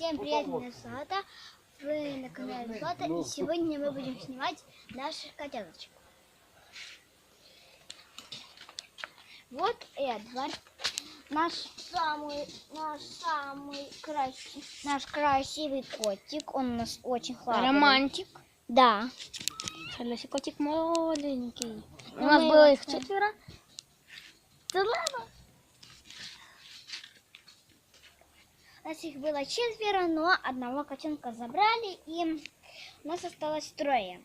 Всем привет, меня Злата. Вы на канале Злата, и сегодня мы будем снимать наших котяточек. Вот Эдвард, наш красивый котик. Он у нас очень храбрый. Романтик. Да. Леся, котик маленький. У нас было их 4. Да ладно. У нас их было 4, но одного котенка забрали, и у нас осталось 3.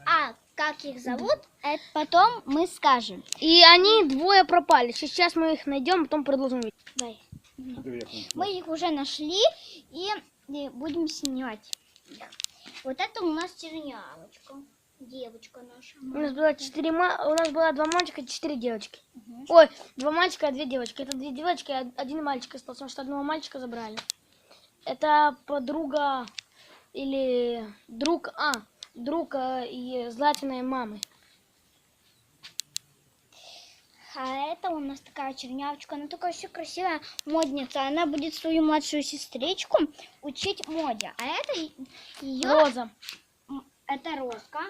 А как их зовут, это потом мы скажем. И они 2 пропали. Сейчас мы их найдем, потом продолжим видео. Давай. Мы их уже нашли и будем снимать их. Вот это у нас чернявочка, девочка наша. У нас было 2 мальчика и 4 девочки. Ой, 2 мальчика и 2 девочки. Это 2 девочки, и 1 мальчик остался, потому что одного мальчика забрали. Это подруга или друг и Златиной мамы. А это у нас такая чернявочка, она такая все красивая, модница. Она будет свою младшую сестричку учить моде. А это ее... Роза. Это Розка.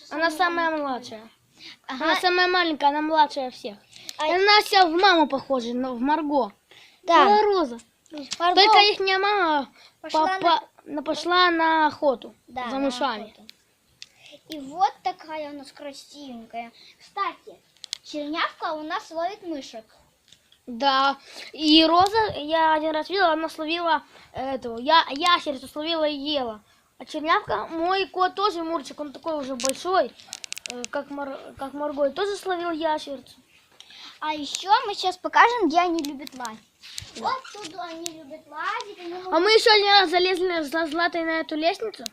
Она самая младшая. Ага. Она самая маленькая, она младшая всех. Она вся в маму похожа, но в Марго. Да. Она Роза. Марго Только их мама пошла на охоту, да, за мышами. Охоту. И вот такая у нас красивенькая. Кстати, чернявка у нас ловит мышек. Да. И Роза, я один раз видела, она словила этого, ящерицу словила и ела. А чернявка, мой кот тоже Мурчик, он такой уже большой, как Марго, тоже словил ящерицу. А еще мы сейчас покажем, где они любят лазить. Вот туда они любят лазить. А мы еще один раз залезли за Златой на эту лестницу.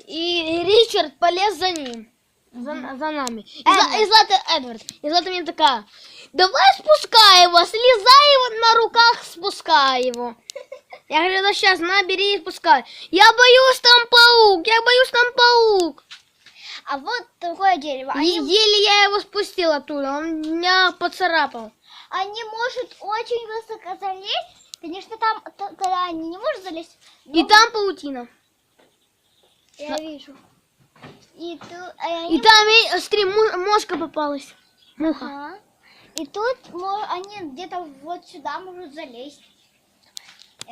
И Ричард полез за ним. За нами. И Злата Эдвард. И Злата мне такая: давай спускай его, слезай его на руках, спускай его. Я говорю: да сейчас, набери и спускай. Я боюсь, там паук. А вот такое дерево. Еле я его спустил оттуда, он меня поцарапал. Они могут очень высоко залезть. Конечно, там, когда они не могут залезть. И там паутина. Я вижу. И там, смотри, мошка попалась. Муха. Ага. И тут они где-то вот сюда могут залезть. А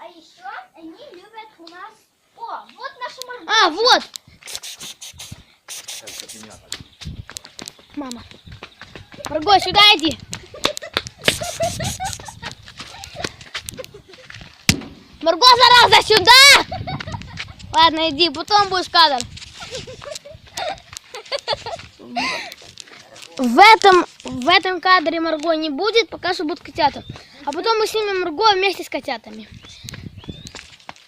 еще они любят у нас... О, вот наша Марго. А, вот. Мама. Марго, сюда иди. Марго, зараза, сюда! Ладно, иди, потом будешь кадр. В этом кадре Марго не будет, пока что будут котята. А потом мы снимем Марго вместе с котятами.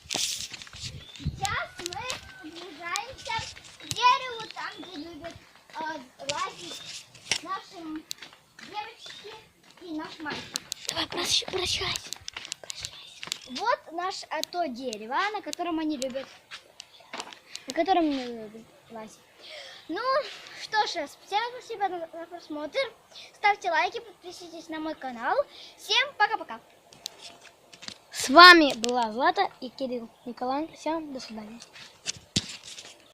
Сейчас мы приближаемся к дереву, там, где любят лазить наши девочки и наш мальчик. Давай, прощайся. Вот то дерево, на котором они любят. На котором они любят лазить. Ну, что ж, всем спасибо за просмотр. Ставьте лайки, подписывайтесь на мой канал. Всем пока-пока. С вами была Злата и Кирилл Николаенко. Всем до свидания.